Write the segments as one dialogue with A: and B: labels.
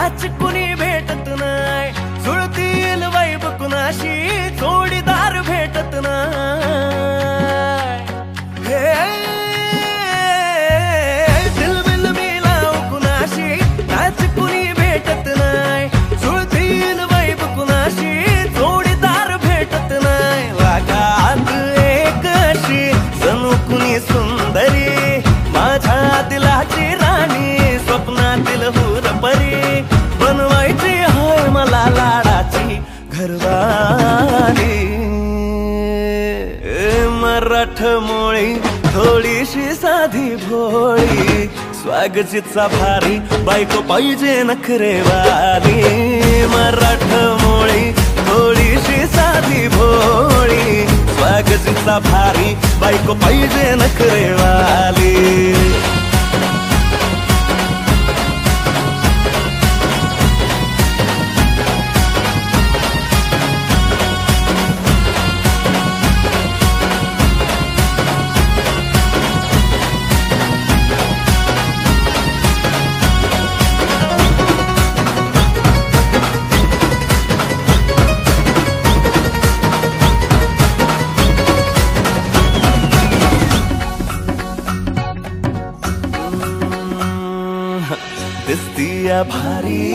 A: Match कुणी भेटत नाही, जुळतील वैब कुणाशी जोडीदार भेटत नाही। दिल बिल मिलाव कुणाशी मॅच कुणी भेटत नाही, जुळतील वैब कुणाशी जोडीदार भेटत नाही। वागात एक अशी जणू कुणी सुंदरी, माझ्या दिलाची राणी, स्वप्नातील हुरपरी, बनवायची हाय मला लाडाची घरवाली। मराठमोळी थोडीशी साधी भोळी, स्वागतीचा भारी बायको पाहिजे नखरेवाली। मराठमोळी थोडीशी साधी भोळी, स्वागतीचा भारी बायको पाहिजे नखरेवाली। दिसतीया भारी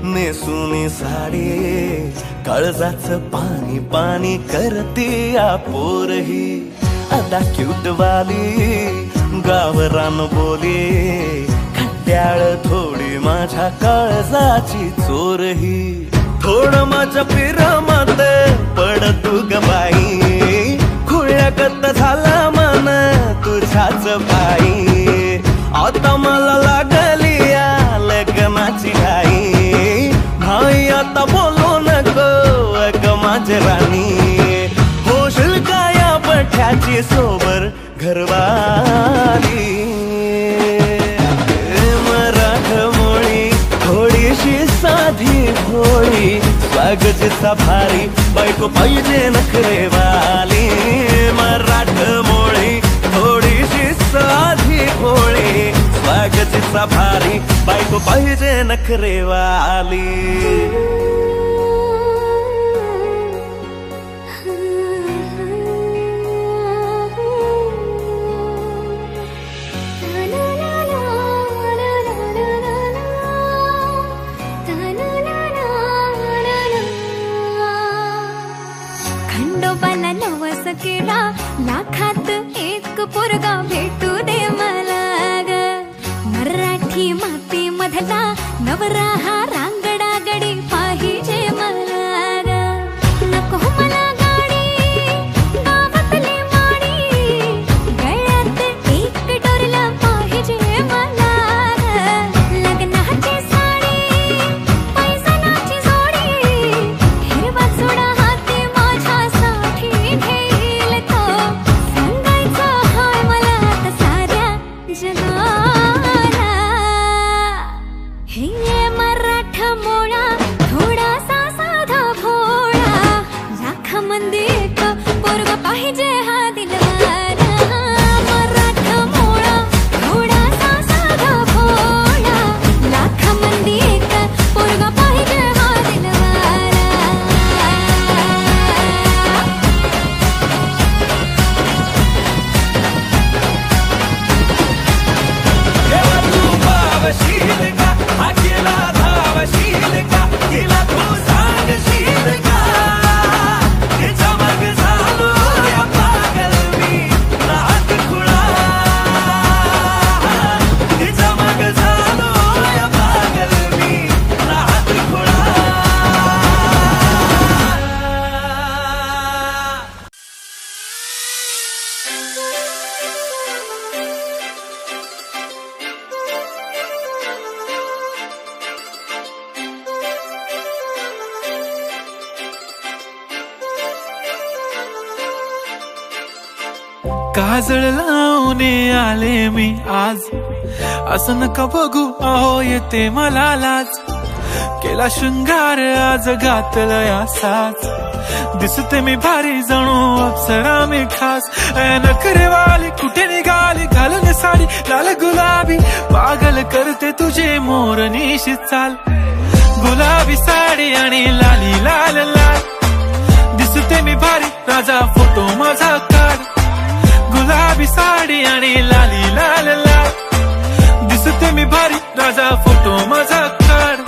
A: नेसुनी साडी, काळजाचं पाणी पाणी करतीया पोरही, आता क्यूटवाली गावरान बोली, खट्याळ थोडी माझ्या काळजाची चोरही। थोडं माझ्या पिरमत पड तू ग बाई, खुळ्यागत झाला मन तुझ्याच पायी, आता मला लागली लग्नाची घाई, भाई आता बोलू नको अग माझी राणी, होशील का या पठ्याची सोबर घरवाली। मराठमोळी थोडीशी साधी भोळी, स्वागतीचा भारी बायको पाहिजे नखरेवाली। मराठमोळी थोडीशी साधी भोळी, स्वागतीचा भारी बायको पाहिजे नखरेवाली।
B: खंडोबाला नवस केला, लाखात एक पोरगा भेटू दे मला ग, मराठी माती मधला नवरा हा रांगडा गडी पाहिजे मला ग, नको मला गाडी गावातली माडी, गळ्यात एक डोरला पाहिजे मला ग, लग्नाची साडी पैसनाची जोडी, हिरवा चुडा हाती माझ्यासाठी घेईल तो, सांगायचं हाय मला आता साऱ्या जगाला। हे मराठमोळा थोडासा साधा भोळा, लाखामध्ये एक पोरगा पाहिजे हा दिलवाला। मराठमोळा थोडासा साधा भोळा, लाखामध्ये एक पोरगा पाहिजे हा दिलवाला।
A: धावशील का आकेला, धावशील का तिला तू सांगशील का, तिच्या मग झालो या पागल मी रात खुळा, तिच्या मग झालो या पागल मी रात खुळा।
C: काजळ लावून आले मी आज, असं नका बघू अहो येते मला लाज, केला शृंगार आज घातलंय असाच, दिसते मी भारी जणू अप्सरा मी खास। नखरेवाली कुठे निघाली घालून साडी लाल गुलाबी पागल करते तुझे मोरनीशी चाल गुलाबी साडी आणि लाली लाल लाल दिसते मी भारी राजा फोटो माझा काढ गुलाबी साडी आणि लाली लाल लाल दिसते मी भारी राजा फोटो माझा काढ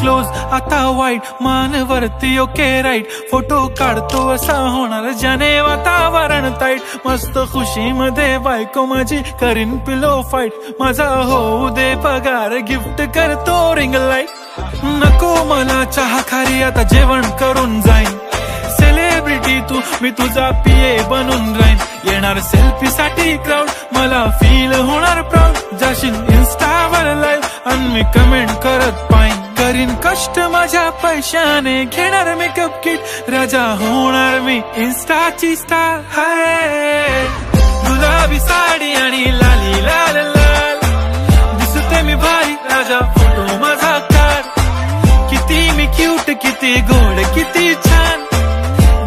C: क्लोज आता वाईट मानवरती ओके राईट फोटो काढतो असा होणार ज्याने वातावरण ताईट मस्त खुशी मध्ये बायको माझी करीन पिलो फाईट माझा होऊ दे पगार गिफ्ट करतो रिंग लाईट नको मला चहा खारी आता जेवण करून जाईन सेलिब्रिटी तू मी तुझा पिये बनून राहीन येणार सेल्फी साठी क्राऊड मला फील होणार प्राऊड जाशील इन्स्टावर लाईव्ह आणि मी कमेंट करत पाईन करीन कष्ट माझ्या पैशाने घेणार मेकअप किट राजा होणार मी इन्स्टाची स्टार हाय गुलाबी साडी आणि लाली लाल लाल दिसते मी भारी राजा फोटो माझा काढ किती मी क्यूट किती गोड किती छान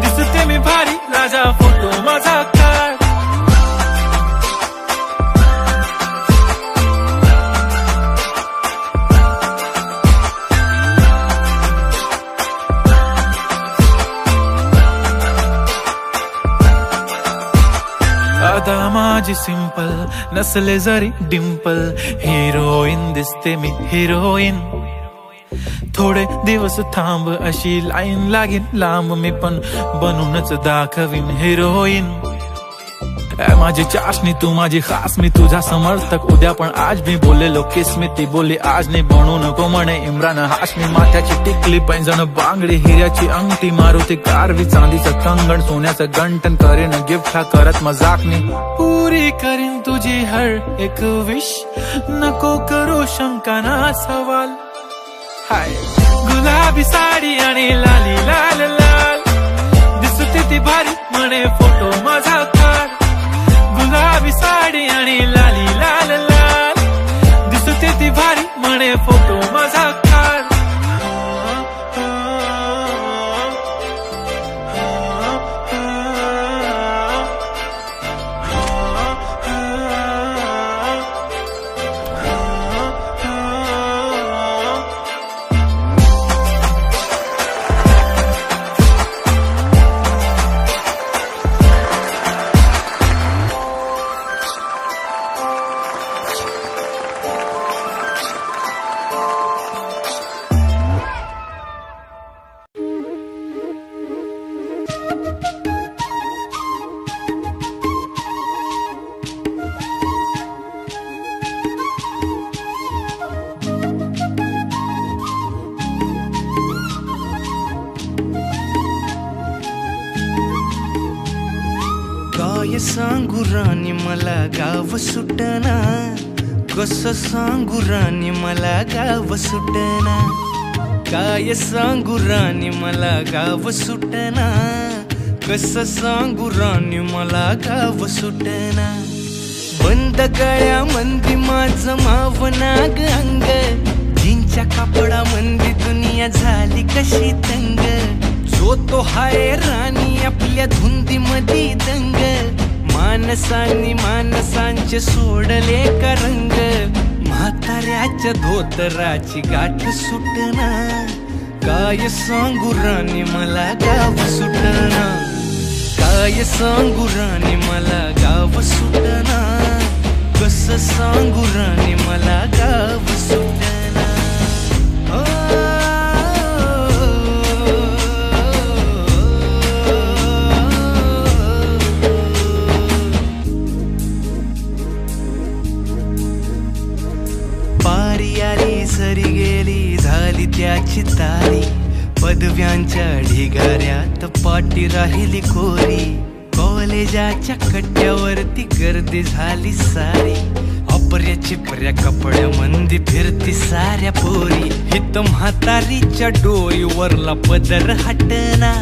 C: दिसते मी भारी राजा फोटो माझा काढ आता माझी सिंपल नसले जरी डिंपल हिरोईन दिसते मी हिरोईन थोडे दिवस थांब अशी लाईन लागेल लांब मी पण बनूनच दाखवीन हिरोईन माझी चाशनी तू माझी खास मी तुझा समर्थक उद्या पण आज मी बोलेलो किस मी ती बोली आज नाही बनू नको म्हणे इम्रान हाशमी माथ्याची टिकली पैंजण बांगडी हिऱ्याची अंगठी मारुती कारवी चांदीचं कंगण सोन्याचं गंटन करीन गिफ्ट हा करत मजाकनी पुरी करीन तुझी हर एक विश नको करू शंका ना सवाल हाय गुलाबी साडी आणि लाली लाल लाल दिसते ती भारी म्हणे फोटो माझा काढ गुलाबी साडी आणि लाली लाल लाल दिसते ती भारी म्हणे फोटो माझा काढ
A: काय सांगू राणी मला गाव सुटना कसं सांगू राणी मला गाव सुटना काय सांगू राणी मला गाव सुटना कसं सांगू राणी मला गाव सुटना बंद गळ्यामंदी माझं मावनाग अंग जिंच्या कापडामंदी दुनिया झाली कशी तंग जो तो हाय राणी आपल्या धुंदीमध्ये दंग मानसांनी मानसांचे सोडले का रंग म्हाताऱ्याच्या धोतराची गाठ सुटना काय सांगू राणी मला गाव सुटना काय सांगू राणी मला गाव सुटना कसं सांगू राणी मला गाव सुटना सरी गेली झाली त्याची तारी पदव्यांच्या ढिगाऱ्यात पाठी राहिली कोरी कॉलेजाच्या कट्ट्यावरती गर्दी झाली सारी अपऱ्या चिपऱ्या कपड्यामंदी फिरती साऱ्या पोरी हित म्हातारीच्या डोईवरला पदर हटना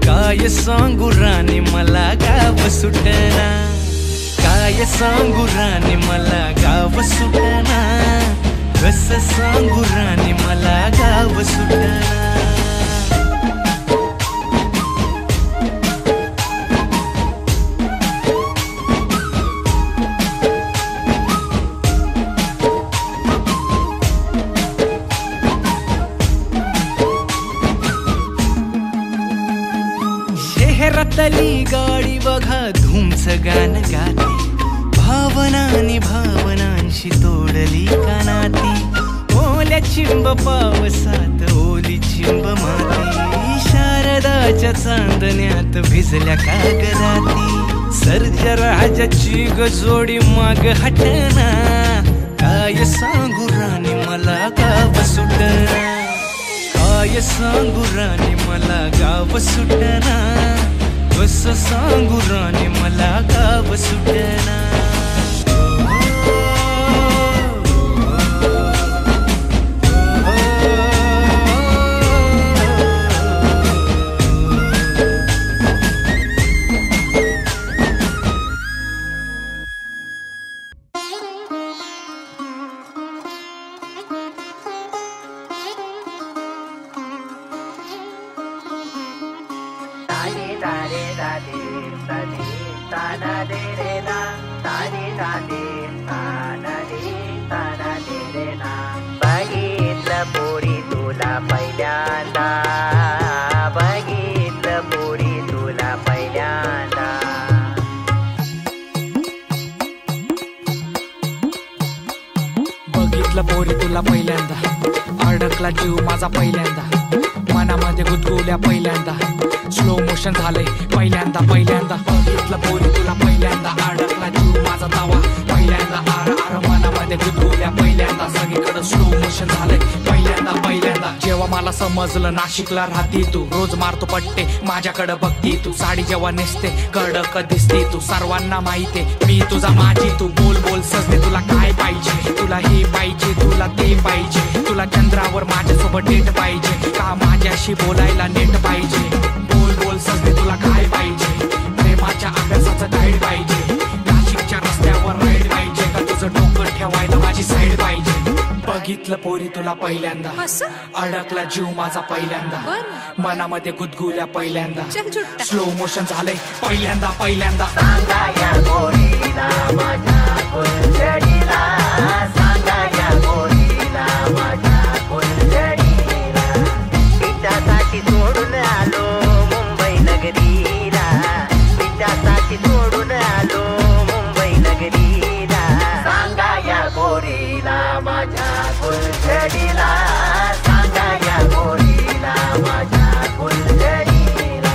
A: काय सांगू राणी मला गाव सुटना काय सांगू राणी मला गाव सुटना, कसं सांगू राणी मला गाव सुटना. शहरातली गाडी बघा धूमच गाणं गाते, भावनांनी भावनांशी तोडली कानाती. ओल्या चिंब पावसात ओली चिंब माती, शारदाच्या चांदण्यात भिजल्या कागदाती. सर्जा राजाची गजोडी माग हटना, काय सांगू राणी मला गाव सुटना. काय सांगू राणी मला गाव सुटना, कसं सांगू राणी मला गाव सुटना.
D: बघितलं पोरी तुला पहिल्यांदा, बघितलं पोरी तुला पहिल्यांदा.
E: बघितलं पोरी तुला पहिल्यांदा, अडकला जीव माझा पहिल्यांदा. मनामध्ये गुदगुल्या पहिल्यांदा, स्लो मोशन झालंय पहिल्यांदा पहिल्यांदा. बघितलं पोरी तुला पहिल्यांदा, अडकला जीव माझा तवा पहिल्यांदा. आर आर मनामध्ये गुदगुल्या पहिल्यांदा, सगळीकडे स्लो मोशन झालंय पहिल्यांदा पहिल्यांदा. जेव्हा मला समजलं नाशिकला राहती तू, रोज मारतो पट्टे माझ्याकडे बघती तू. साडी जेव्हा नेसते कडक दिसते तू, सर्वांना माहितीये मी तुझा माझी तू. बोल बोल सजने तुला काय पाहिजे, तुला हे पाहिजे तुला ते पाहिजे. तुला चंद्रावर माझ्यासोबत डेट पाहिजे का, माझ्याशी बोलायला नेट पाहिजे. बोल बोल सजने तुला काय पाहिजे, प्रेमाच्या अभ्यासाचं गाईड पाहिजे. नाशिकच्या रस्त्यावर राईड पाहिजे का, तुझं डोकं ठेवायला माझी साईड पाहिजे. बघितलं पोरी तुला पहिल्यांदा, अडकला जीव माझा पहिल्यांदा. मनामध्ये गुदगुल्या पहिल्यांदा, स्लो मोशन झालंय पहिल्यांदा पहिल्यांदा.
D: सांगा या पोरीला माझ्या फुलझडीला, सांगा या पोरीला माझ्या फुलझडीला. तिच्यासाठी सोडून आलो मुंबई नगरीला, तिच्यासाठी सोडून आलो मुंबई नगरीला. सांगा या पोरीला माझ्या फुलझडीला, सांगा या पोरीला माझ्या फुलझडीला.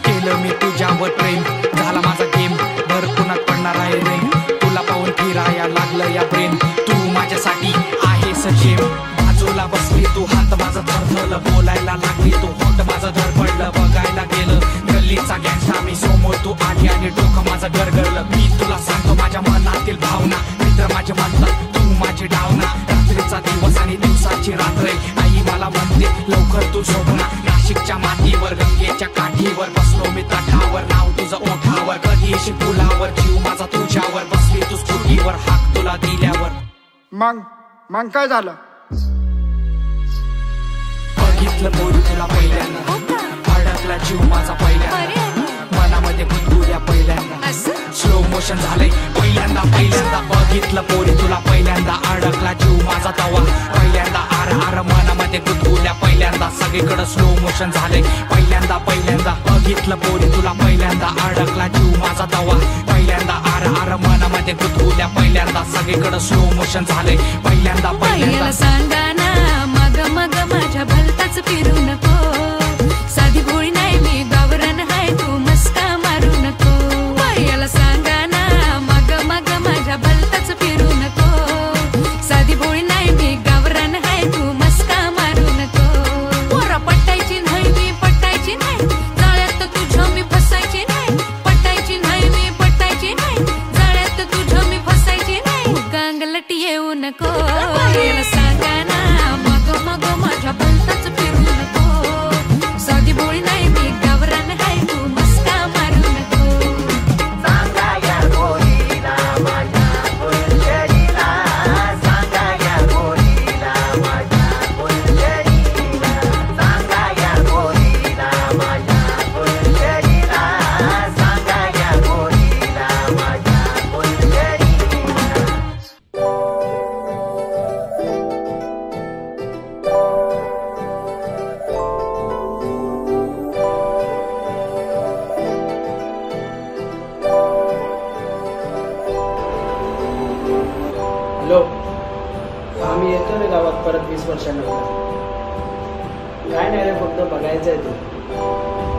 E: केलं मी तुझ्यावर प्रेम, झाला माझा गेम, भर पुन्हा पडणार आहे रे. तुला पाहून फिराया लागलं या ब्रेन, तू माझ्यासाठी आहे सजेम. बाजूला बसली तू, हात माझा थरथरलं, बोलायला लागली तू, होट माझं धडपडलं. बघायला गेलं गल्लीचा गँगस्टर मी, समोर तू आली आणि डोकं माझं गरगरलं. मी तुला सांगतो माझ्या मनातील भावना, मित्र माझे म्हणतात तू माझी डावना. रात्रीचा दिवस आणि दिवसाची रात्र, आई मला म्हणते लवकर तू झोपना. नाशिकच्या मातीवर गंगेच्या काठीवर बसलो मी तटावर, नाव तुझं ओठावर. कधी येशील पुलावर, जीव माझा तुझ्यावर. बसली तू स्कूटीवर, हाक तुला दिल्यावर.
F: मग काय झालं?
E: बघितलं पोरी तुला पहिल्यांदा, अडकला जीव माझा पहिल्यांदा. मनामध्ये गुदगुल्या पहिल्यांदा, स्लो मोशन झालंय पहिल्यांदा पहिल्यांदा. बघितलं पोरी तुला पहिल्यांदा, अडकला जीव माझा तवा पहिल्यांदा. आर आर मनामध्ये गुदगुल्या पहिल्यांदा, सगळीकडे स्लो मोशन झालंय पहिल्यांदा पहिल्यांदा. बघितलं पोरी तुला पहिल्यांदा, अडकला जीव माझा तवा पहिल्यांदा. आर आर मनामध्ये गुदगुल्या पहिल्यांदा, सगळीकडे स्लो मोशन झालंय पहिल्यांदा पहिल्यांदा.
B: सांगा ना मग मग माझ्या भलताच फिरू नको, साधी भोळी नाही मी गावरान हाय, तू मस्का मारू नको. बायाला सांगा ना मग मग माझ्या भलताच फिरू नको, साधी भोळी नाही मी गावरान हाय, तू मस्का मारू नको. पोरा पटायची नाही मी पटायची नाही, जाळ्यात तुझ्या मी फसायची नाही. नको याला सांगा ना मग मग माझ्या भलताच फिरू नको साधी बोळी नाही मी गावरान हाय तू मस्का मारू नको
D: सांगा या गोरीला माझ्या फुलझडीला सांगा या गोरीला माझ्या फुलझडीला सांगा या गोरीला माझ्या फुलझडीला सांगा या गोरीला माझ्या फुलझडीला
G: हॅलो, आम्ही येतो रे गावात परत 20 वर्षानंतर. काय नाही रे, फक्त बघायचं आहे तू.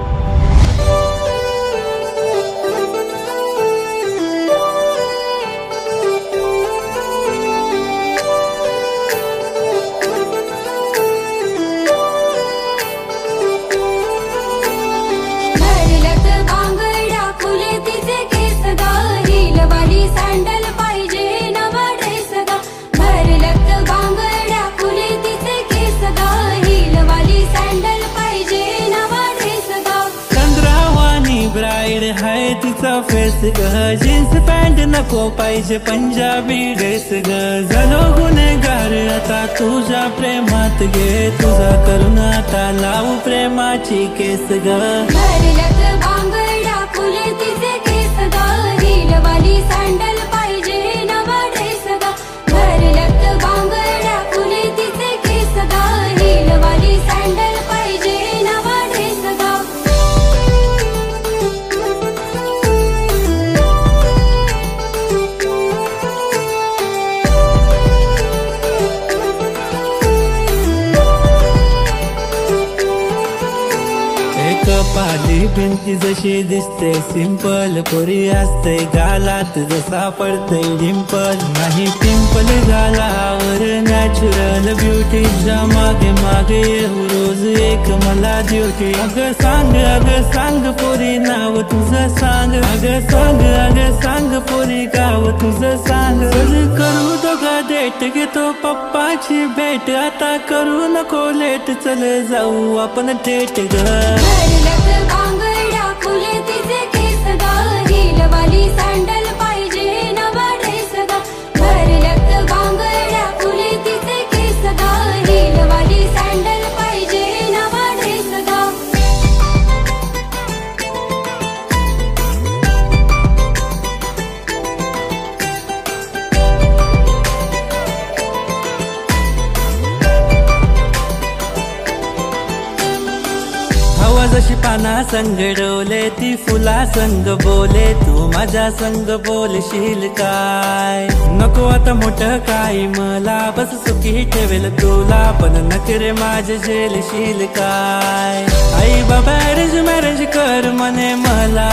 H: भरलत बांगड्या फुले तिचे केस गा हिलवाली सँडल पाहिजे नवा ड्रेस गा भरलत बांगड्या फुले तिचे केस गा हिलवाली सँडल पाहिजे नवा ड्रेस गा
A: चंद्रावानी ब्राईड हाय तिचा फेस ग जीन्स पॅन्ट नको पाहिजे पंजाबी ड्रेस ग झालो गुन्हेगार आता तुझ्या प्रेमात घे तुझा करून आता लावू प्रेमाची केस ग
H: भरलत बांगड्या फुले तिचे केस गा हिलवाली सँडल पाहिजे नवा ड्रेस गा भरलत बांगड्या फुले तिचे केस गा हिलवाली सँडल पाहिजे नवा ड्रेस गा
A: एक पाली भिंती जशी दिसते सिंपल पोरी असते गालात जसा पडते डिंपल नाही पिंपल गालावर नॅचरल ब्युटीच्या मागे मागे येऊ रोज एक मला ड्युटी अगं सांग पोरी नाव तुझं सांग अगं सांग पोरी गाव तुझं सांग करू दोघा डेट घेतो पप्पाची भेट आता करू नको लेट चल जाऊ आपण थेट ग
H: भरलत बांगड्या फुले तिचे केस गा हिलवाली सँडल पाहिजे नवा ड्रेस गा भरलत बांगड्या फुले तिचे केस गा हिलवाली सँडल पाहिजे नवा ड्रेस गा
A: हवा जशी पाना संग डोले ती फुला संग बोले तू माझ्या संग बोलशील काय नको आता मोठं काय मला बस सुखी ठेवेल तुला पण नकरे माझे झेलशील काय आई बाबा अरेंज मॅरेज कर म्हणे मला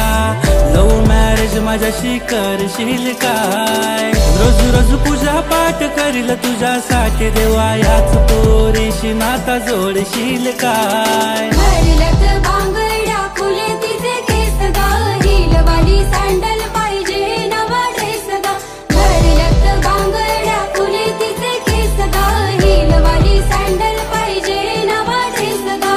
A: लव्ह मॅरेज माझ्याशी करशील काय रोज रोज पूजा पाठ करील तुझ्यासाठी देवा याच पोरीशी नाता जोडशील काय
H: भरलत बांगड्या फुले तिचे केस गा हिलवाली सँडल पाहिजे नवा ड्रेस गा भरलत बांगड्या फुले तिचे केस गा हिलवाली सँडल पाहिजे नवा ड्रेस गा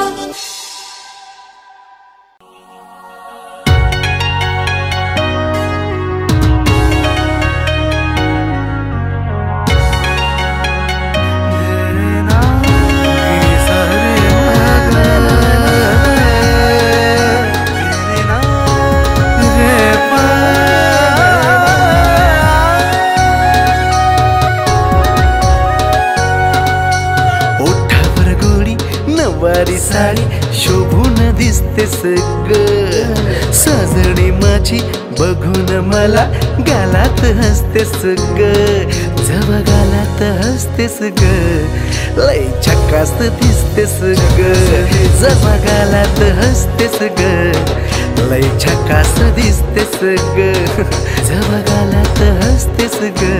A: ओठावर गोडी नवारी साडी शोभून दिसतेस ग सजणी माझी बघून मला गालात हसतेस ग जवा गालात हसतेस ग लय झकास दिसतेस ग जवा गालात हसतेस ग लय झकास दिसतेस ग जवा गालात हसतेस ग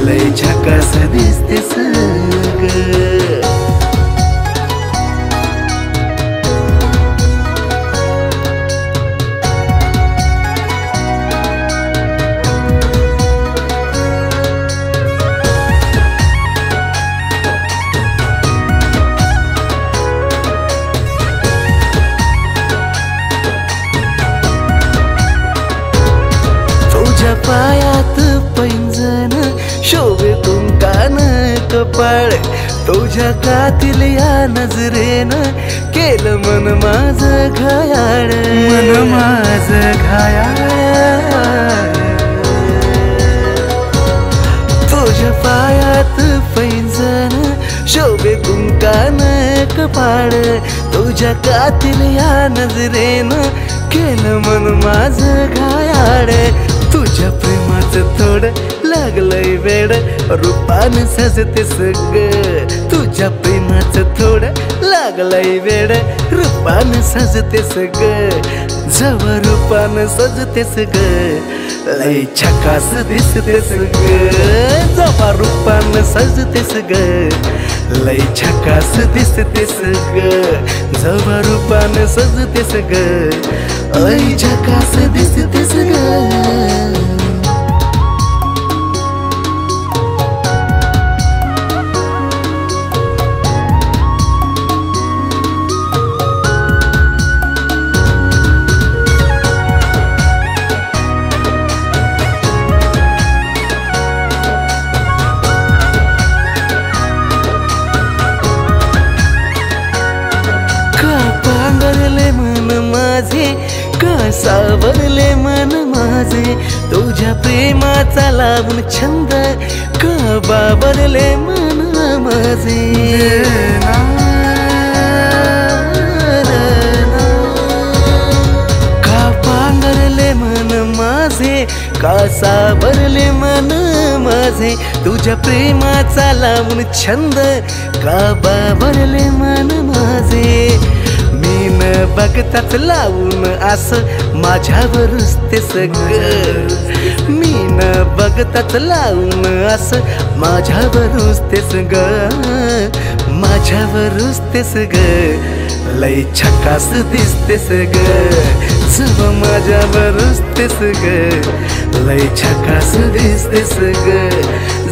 A: लय झकास दिसतेस ग
I: शोभे कुंकान कपाळ तुझ्या कातील या नजरेनं केलं मन माझं घायाळ मन माझं घायाळ तुझ्या पायात पैंजण शोभे कुंकान कपाळ तुझ्या कातील या नजरेनं केलं मन माझं घायाळ तुझ्या प्रेमाचं थोडं लागलंय वेड रूपानं सजते सगळं तुझ्या प्रेमाचं थोडं लागलंय वेड रूपानं सजते सगळं जवळ रूपानं सजते सगळं लय झकास दिसते सगळं जवळ रूपानं सजते सगळं लय झकास दिसते सगळं जवळ रूपानं सजते सगळं लय झकास दिसते सगळं सावरले मन माझे तुझ्या प्रेमाचा लावून छंद का बाबरले मन माझे का पांगरले मन माझे का सावरले मन माझे तुझ्या प्रेमाचा लावून छंद का बाबरले मन माझे बघताच लावून असं माझ्यावरच ते सगळं मी न बघताच लावून असं माझ्यावरच ते सगळं माझ्यावरच ते सगळं लय झकास दिसते सगळं जव माझ्यावरच ते सगळं लय झकास दिसते सगळं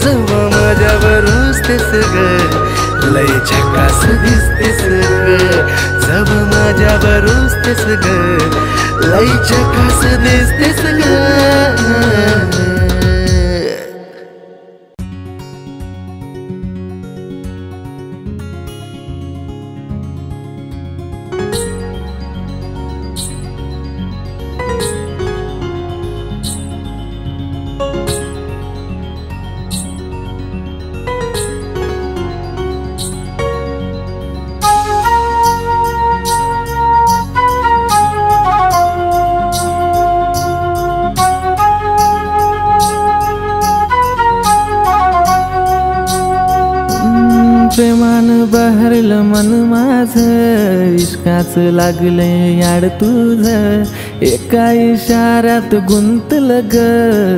I: जव माझ्यावरच ते सगळं लय झकास दिसते सगळं जव माझ्यावरच ते सगळं लय झकास दिसते सगळं
A: प्रेमानं बहरलं मन माझं इश्काचं लागलंय याड तुझं एका इशाऱ्यात गुंतलं ग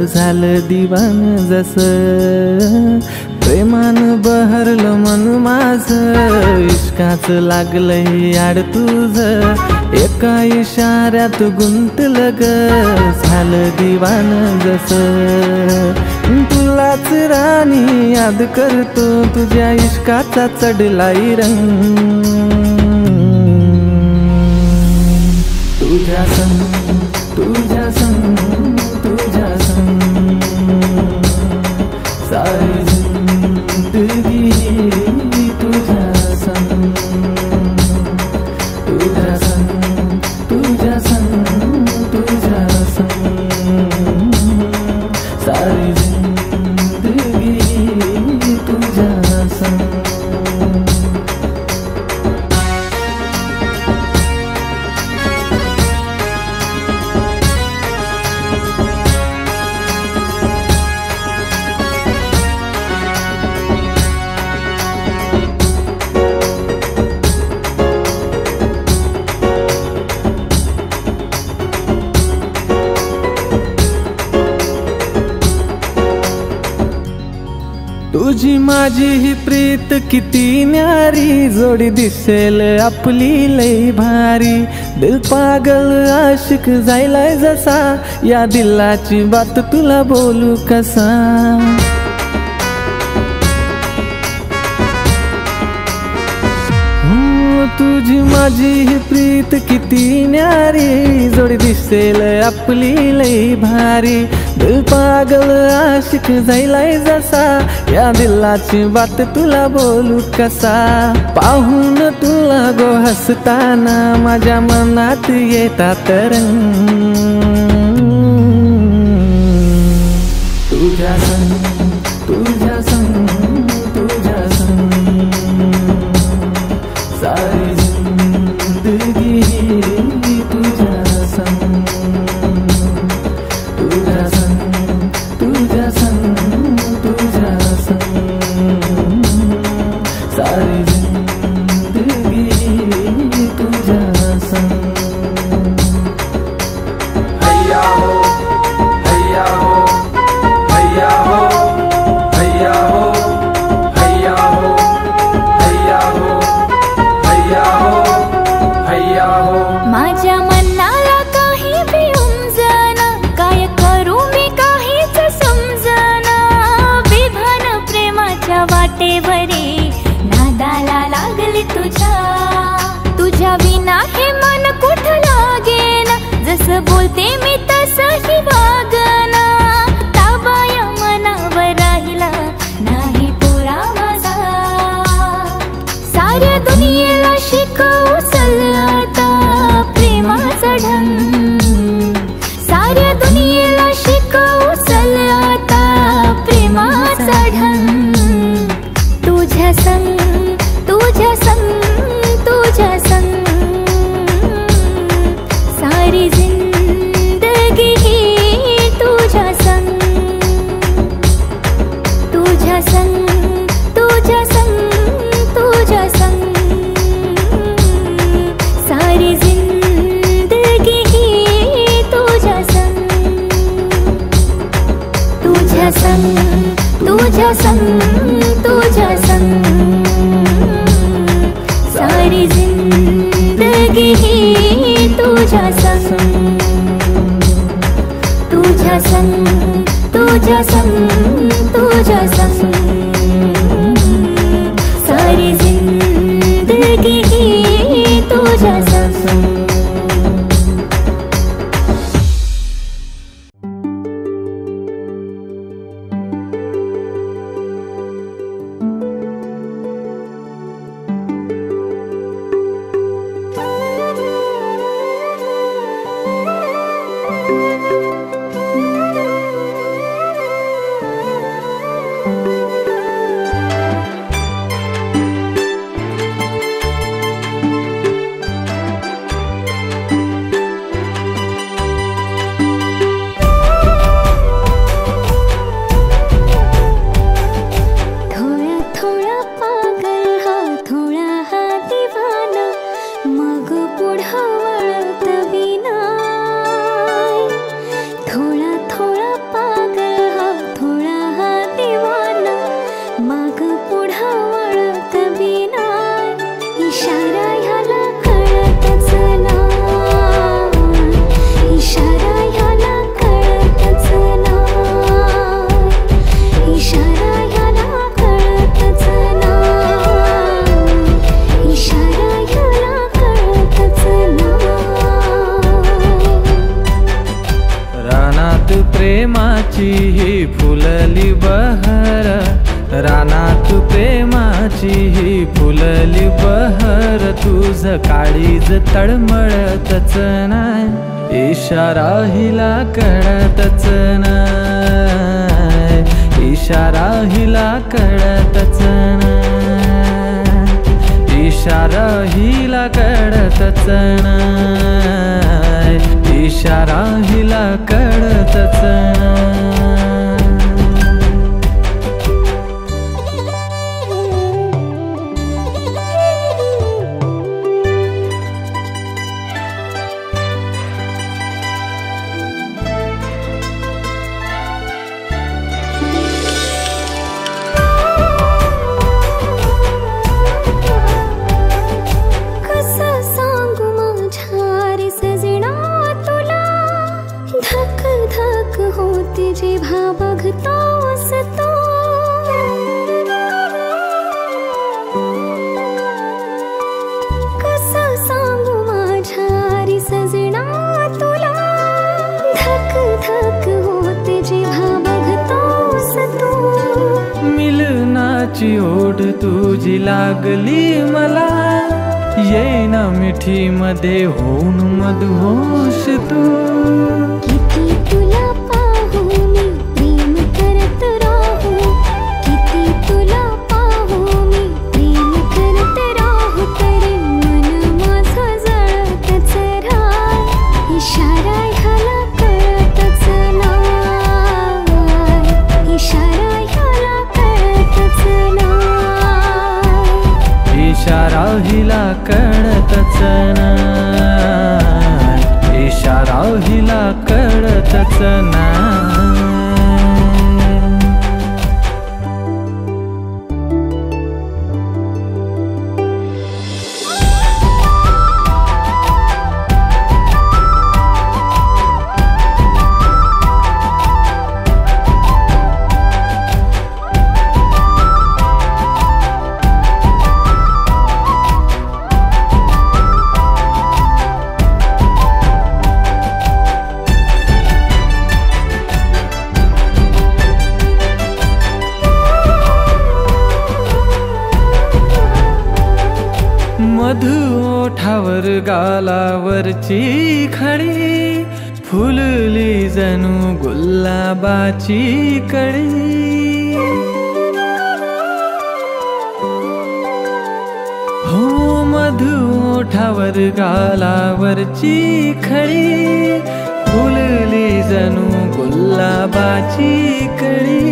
A: झालं दिवान जसं प्रेमानं बहरलं मन माझं इश्काचं लागलंय याड तुझं एका इशाऱ्यात गुंतलं ग झालं दिवान जसं तुलाच राणी याद करतो तुझ्या इश्काचा चढलाय रंग तुझ्या संग तुझ्या संग तुझ्या संग सारी जिंदगी तुझ्या संग तुझ्या संग तुझ्या संग तुझ्या संग सारी तुझी माझी ही प्रीत किती न्यारी जोडी दिसेल आपली लई भारी दिल पागल आशिक जायलाय जसा या दिलाची बात तुला बोलू कसा तुझी माझी ही प्रीत किती न्यारी जोडी दिसेल आपली लई भारी
I: दिल पागल आशिक झालाय जसा, या दिलाची बात तुला बोलू कसा. पाहून तुला गो हसताना माझ्या मनात येतात रंग. तुझ्या संग तुझ्या संग तुझ्या संग सारी जिंदगी तुझ्या संग. तुझ्या संग तुझ्या संग तुझ्या संग सारी जिंदगी तुझ्या संग. हैया हो हैया हो हैया हो हैया हो हैया हो हैया हो हैया हो हैया हो.
H: माझ्या मनाला काही बी उमजना, काय करू मी काहीच समजना. विभान प्रेमाच्या वाटेवरी नादाला लागली तुझ्या. तुझ्या विना हे मन कुठं लागेना, जसं बोलते मी तसंही वागना. ताबाया मनावर राहिला नाही पोरा माझा. साऱ्या दुनियेला शिकवू चल आता प्रेमाचा ढंग. साऱ्या दुनियेला शिकवू चल आता प्रेमाचा ढंग. तुझ्या संग तुझ्या संग तुझ्या संग सारी जिंदगी ही तुझ्या संग. तुझ्या संग तुझ्या संग तुझ्या संग सारी जिंदगी ही तुझ्या संग. तुझ्या संग तुझ्या संग तुझ्या संग सारी जिंदगी ही तुझ्या संग. तुझ्या संग तुझ्या संग तुझ्या संग सारी जिंदगी ही तुझ्या संग.
I: प्रेमाची ही फुलली बहर. रानात प्रेमाची ही फुलली बहर. तुझ काळीज तळमळतच नाय, इशारा हिला कळतच नाय, इशारा हिला कळतच नाय, इशारा हिला कळतच नाय, इशारा हिला कळतच नाय.
H: धक धक होती जे
I: मिलनाची ओढ तुझी लागली मला, येईना मिठी मध्ये होऊन मधुहोश तू.
H: किती तुला पाहू मी प्रेम करत राहू, किती तुला पाहू मी प्रेम करत राहू, तरी मन माझं जळतच राह. इशारा ह्याला कळतच नाही, इशारा ह्याला कळतच नाही,
I: इशारा हिला कळतच नाही, इशारा हिला कळतच नाही. मधु ओठावर गालावरची खडी, फुलली जणू गुलाबाची कळी. हो मधु ओठावर गालावरची खडी, फुलली जणू गुलाबाची कळी.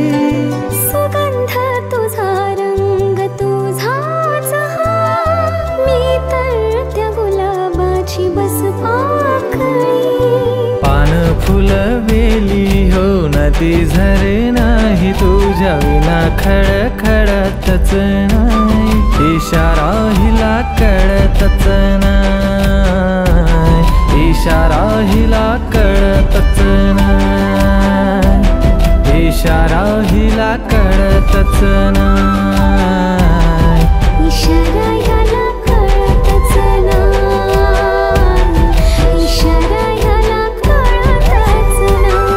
H: सुगंध तुझा रंग तुझाच हा, मी तर त्या गुलाबाची बस पाकळी.
I: पान फुलवेली हो नदी झरे नाही, तुझ्या विना खडखडतच नाही, इशारा हिला कळतच नाही, इशारा हिला कळतच नाही, इशारा हिला कळतच नाही,
H: इशारा ह्याला कळतच नाही, इशारा ह्याला कळतच नाही.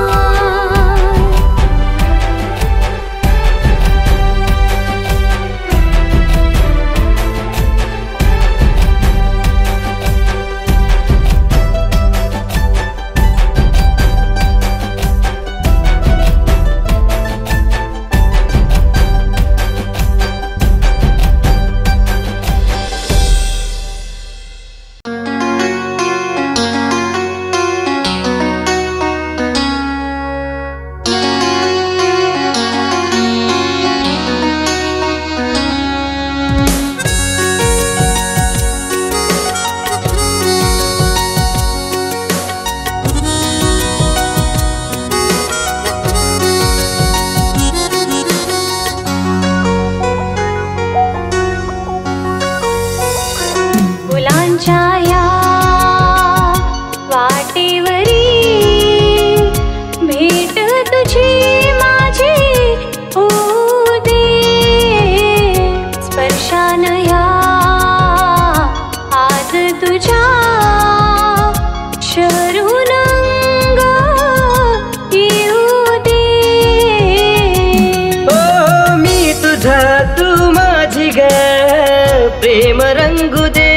J: प्रेम रंगू दे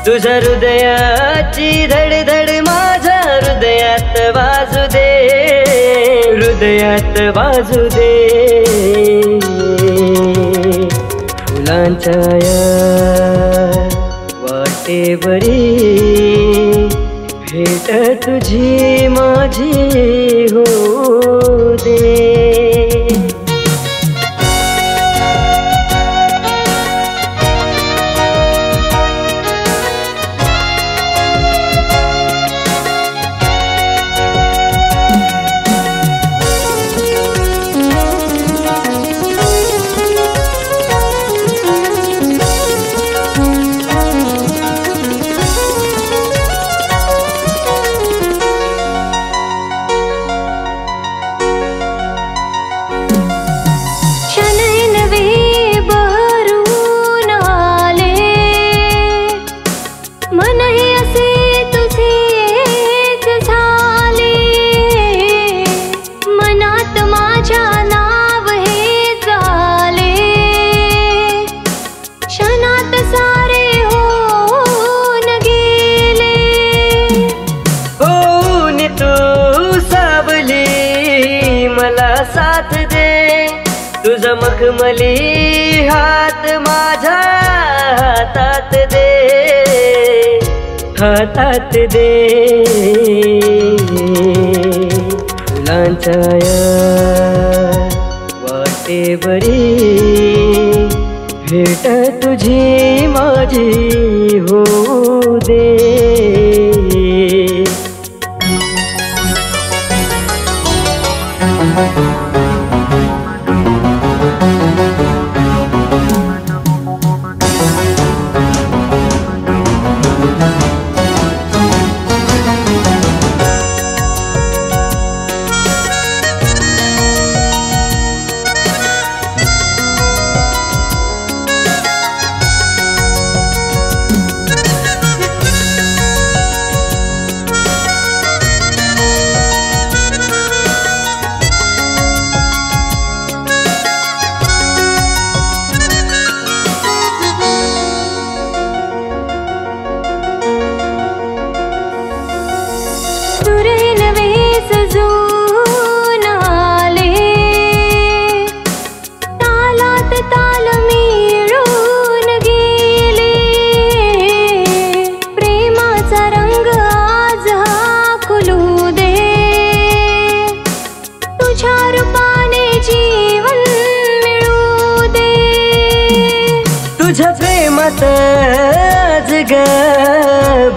J: तुझ्या हृदयाची धडधड माझ्या हृदयात वाजू दे, हृदयात वाजू दे. फुलांच्या या वाटेवरी भेट तुझी माझी होऊ दे. मखमली हात माझ्या हातात दे, हातात दे. फुलांच्या या वाटेवरी भेट तुझी माझी होऊ दे.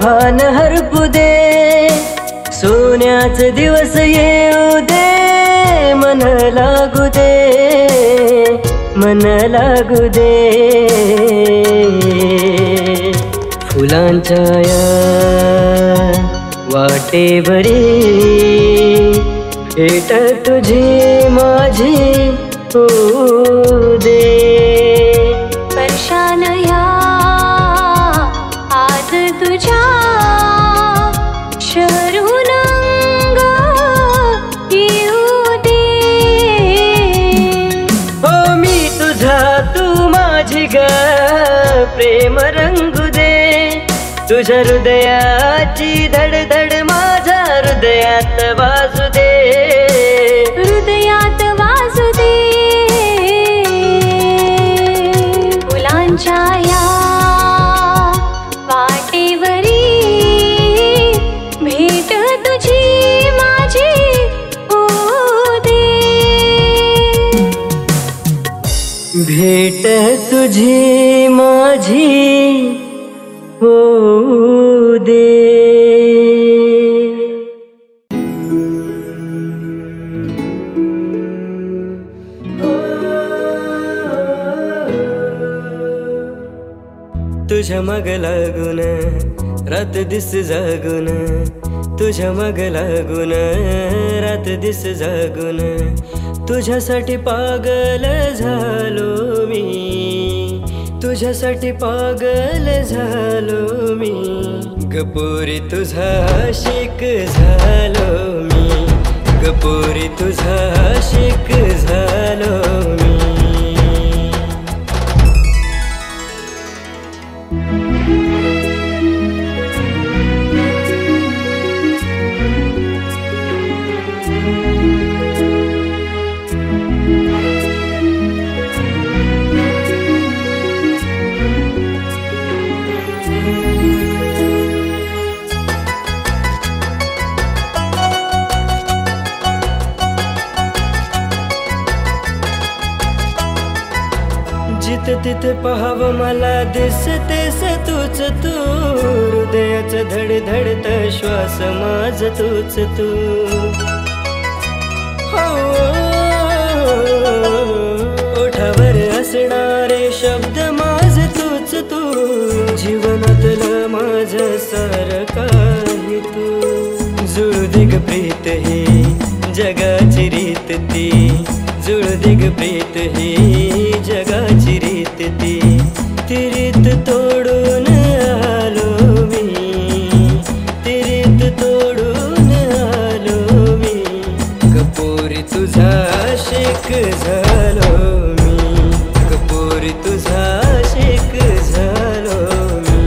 J: भान हरपू दे, सोन्याच दिवस येऊ दे, मन लागू दे, मन लागू दे. फुलांच्या या वाटेवरी भेट तुझी माझी होऊ दे.
H: वर्षान ह्या आज तुझ्या शरून अंग येऊ दे.
J: हो मी तुझा तू माझी ग, प्रेम रंगू दे. तुझ्या हृदयाची धडधड माझ्या हृदयात वाजू दे,
H: हृदयात वाजू दे. फुलांच्या या वाटेवरी भेट तुझी माझी होऊ दे.
J: भेट तुझी माझी होऊ दे. तुझ्या मग लागून रात दिस जागून, तुझ्या मग लागून रात दिस जागून, तुझ्यासाठी पागल झालो मी, तुझ्यासाठी पागल झालो मी. गपोरी तुझा आशिक झालो मी, गपोरी तुझा आशिक झालो मी. जिथे तिथे पाहावं मला दिसतेस तूच तू, हृदयाचं धडधडत श्वास माझ तूच तू. हो ओठावर असणारे शब्द माझ तूच तू, जीवनातलं माझं सारं काही तू. जुळू दे ग प्रीत ही जगाची रीत ती, जुळू दे ग प्रीत ही जगाची रीत ती. ती रीत तोडून आलो मी, ती रीत तोडून आलो मी. गपोरी तुझा आशिक झालो मी, गपोरी तुझा आशिक झालो मी.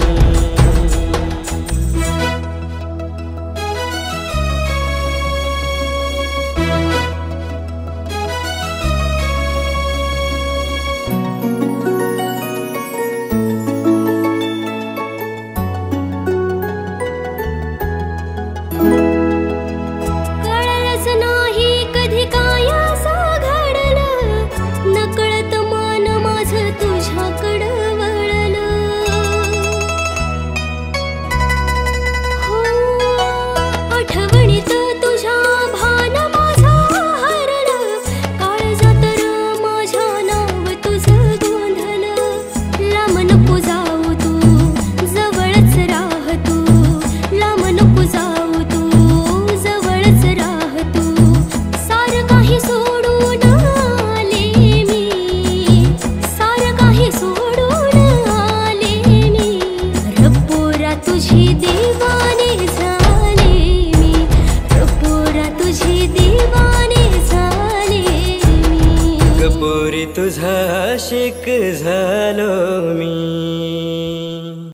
J: तुझा आशिक झालो मी.